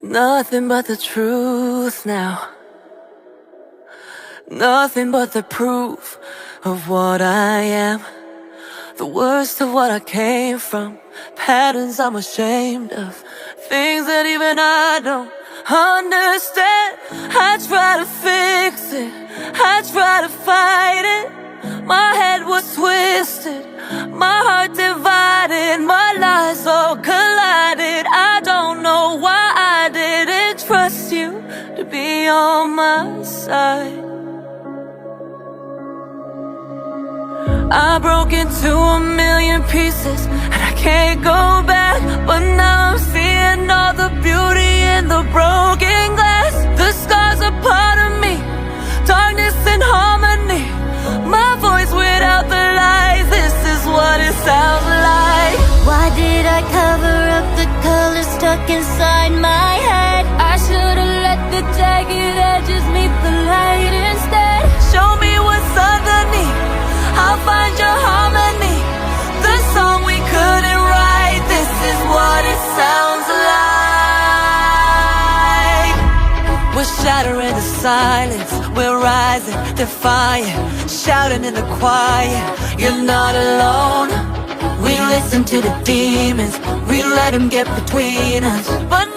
Nothing but the truth now. Nothing but the proof of what I am. The worst of what I came from. Patterns I'm ashamed of. Things that even I don't understand. I try to fix it, I try to fight it. My head was twisted, my heart divided, my lies all collided. I don't know why I didn't trust you to be on my side. I broke into a million pieces and I can't go back. But now I'm seeing all the beauty in the broken glass. The scars are part of me, darkness and harmony. My voice without the lies, this is what it sounds like. Why did I cover up the colors stuck inside my head? I should've let the jagged edges meet the light instead. Show me what's underneath, I'll find your harmony. The song we couldn't write, this is what it sounds like. We're shattering the silence, we're rising, defiant, shouting in the quiet. You're not alone. We listen to the demons, we let them get between us. But